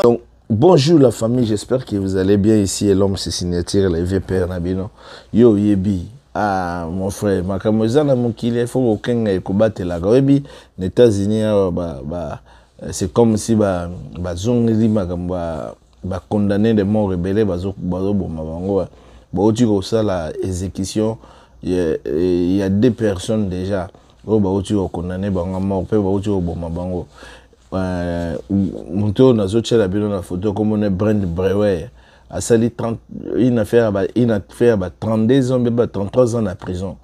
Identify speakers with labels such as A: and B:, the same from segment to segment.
A: Donc, bonjour la famille, j'espère que vous allez bien. Ici et l'homme c'est signature les VPR Nabino. Yo yebi. Ah mon frère, makamozana mokili il faut aucun ekobattre la gobi. Les États-Unis c'est comme si zongeli makamba condamné de mort rebelle bazo bomba bango. Bon tu vois ça la exécution il y a deux personnes déjà. Oh tu condamné bango mort pe tu bomba bango. Monto na zo tchela bino na photo comme on est Brand Brewer a sali 30 une affaire 32 ans 33 ans en prison.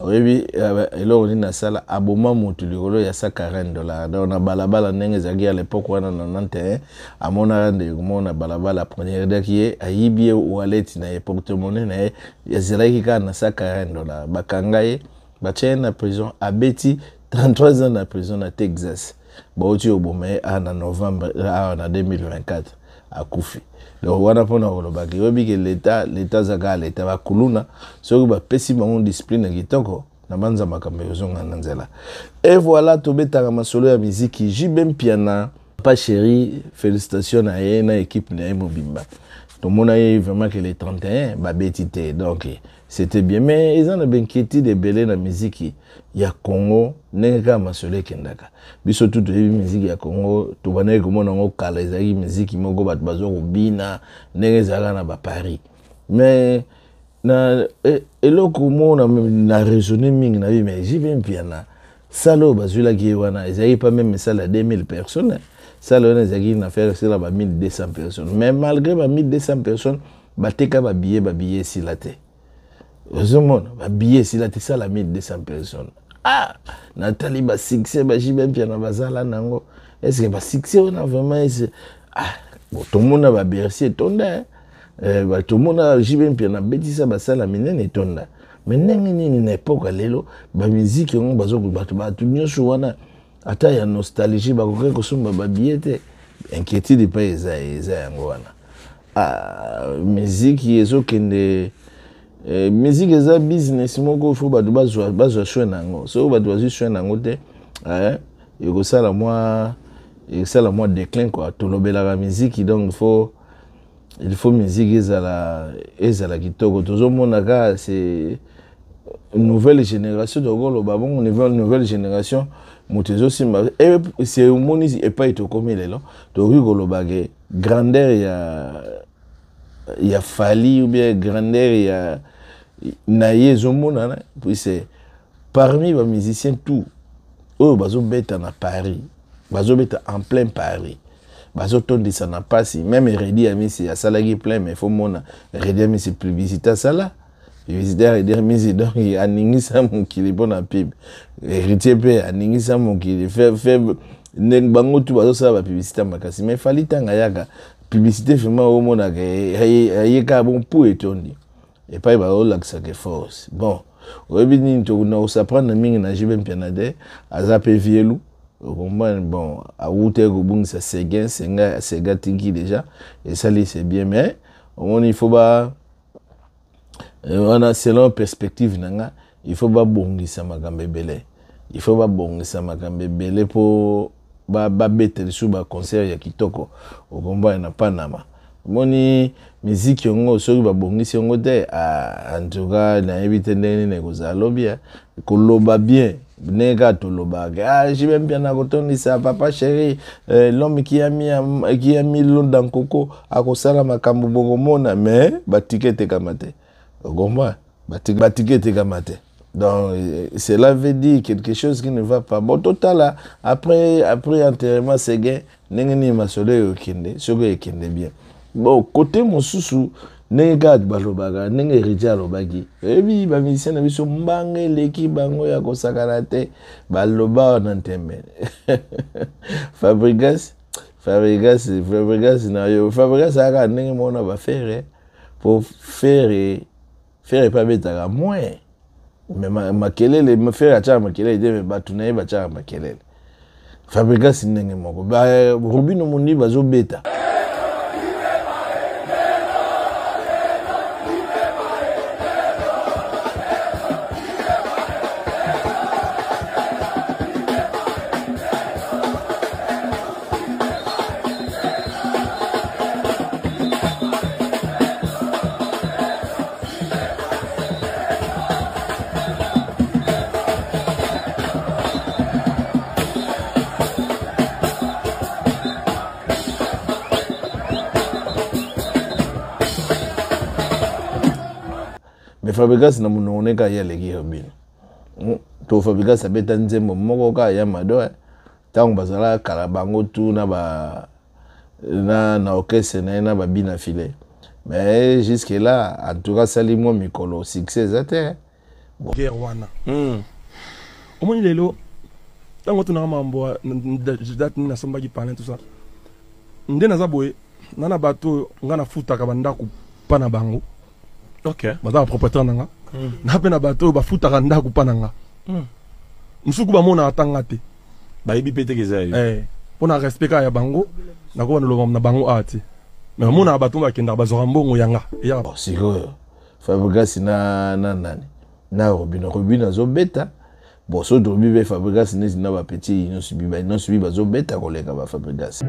A: Oui et là on est na sala aboma motu likolo ya $40 donc na balabala ndenge zaki à l'époque wana na 91 à mon rende mona balabala première dès qui est ayibie wallet na porte-monnaie na ya zelaki ka na $40 bakangaye batie na prison abeti 33 ans na prison na Texas. Bauti obome en novembre en 2024 à Koufi. Donc wana pona kolobaki obi ke l'état zaka l'état ba kuluna so ba pesi bango discipline kitoko na banza makambe yozonga nanzela. Et voilà tobeta masolo ya musique Jibem Piana pas chéri félicitations à na équipe na Mobimba. Tout le monde a vraiment que les 31 ba betité donc c'était bien mais ils ont bien inquiété de belé la musique ya Congo nenga masole kendaka biso tout de musique ya Congo to bana ko mona ngo kala ezaki musique moko bat bazo bina nenga zala na ba Paris mais na eloko mona na raisonner mingi na vie mais Jibem Piana salo bazula ki wana ezaki pas même ça la 2000 personnes ça là ezaki une affaire c'est là ba 1200 personnes mais malgré ba 1200 personnes bateka ba billet si la té Zomon, ba billet si la té ça la 1200 personnes. Ah, Nathalie ba succès ba Jibem Piana bazala nango. Est-ce que ba succès on a vraiment bon tout le monde va bercer tonda. Tout le monde a Jibem Piana beti ça ba sala minene tonda. Mais nengeni ni époque lelo ba musique on bazo ba tout nyonso wana ata ya nostalgie ba ko kosomba ba billet inquiétude pas eza yango wana. Ah, musique yezo kende musique eza business moko faut bazwa choix nango so bazwa choix nango te yoko sala moi déclin quoi to lobela la musique donc il faut musique ezala kitoko tozo monaka c'est une nouvelle génération de golo babon nouvelle génération motezo simba et c'est moni et pas to comme lelo to rigolo bagé grandeur ya Fali ou bien grandeur ya naye zomona puis c'est parmi les musiciens tout oh bazo beta na Paris bazo beta en plein Paris bazo tondi ça na pas même Redi ami c'est à salagi plein mais faut mona Redi ami c'est publicité ça là publicité Redi ami donc aningisa mon kili bon na pub héritier pe aningisa mon kili fait neng bango tout bazo ça ba publicité makasi mais Fali tanga yaka publicité vraiment au mona ka bon pour etondi et pas ba o laksa que force bon obini to na usapana mingi na Jibem Piana de azape vielu bon a wuté go bungisa sega tinki déjà et ça c'est bien mais on il faut on a selon perspective nanga il faut bongisa makambe belé il faut bongisa makambe belé pour bete sous concert ya kitoko au combat na Panama moni musique yongo soki babongisi yongo te en tout cas na éviter ndeni ne kozalobia koloba bien nega to loba Jibem Piana kotoni ça papa chéri l'homme qui a mis l'eau dans coco akosala makambo bogomona mais batikete kamate gomba batikete kamate. Donc cela veut dire quelque chose qui ne va pas bon total là après enterrement c'est gain nengeni masolo yo kende soko ekende bien. Bon côté mosusu nega balobaga nenge rija lobagi ebi ba musicien na biso mbange leki bango ya kosakana te baloba na ntembe Fabregas na yo Fabregas aka nenge mona ba faire pour faire pas beta moins mais makelele me faire acha makelele de batunaye bacha makelele Fabregas nenge moko ba Rubino Mundi bazo beta mais Fabregas na munone ka ya legi robin to Fabregas abeta nzembo moko ka ya mado tango bazala kala bango tu na ba na orchestre na ba bina filé mais jusque là en tout cas salimo mikolo succès zate
B: guerre wana omoni lelo tango tuna mambo date na sombaki parler tout ça nde naza boye nana bato ngana futaka bandako pana bango.
C: Ok.
B: Baza propriétaire nanga. Na pe na bato ba futaka ndako pana nga. Musuku ba mona atanga te.
C: Ba yebi pete ke zayo.
B: Pona respecta ya bango na ko na na bango ati. Mais mona bato ba kenda ba zora mbongo yanga. Ya
A: siko Fabregas na nani. Na Robin zo beta. Bon so do bibe Fabregas na ba petit no subi ba zo beta koleka ba Fabregas.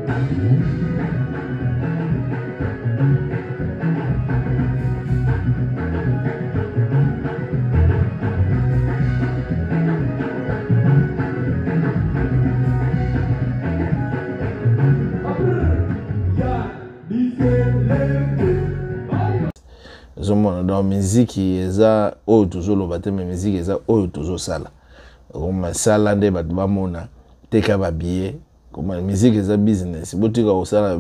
A: Dans la musique, il y a toujours le baptême de musique, il y a toujours ça. Comme ça, là, des bâtiments, t'es capable billet. Comme la musique, il y a business. Si vous avez ça,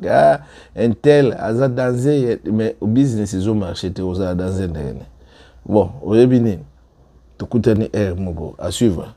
A: ah, un tel, a dansé, mais au business, ils ont marché, tu as dansé. Bon, au début, tu as air, à suivre.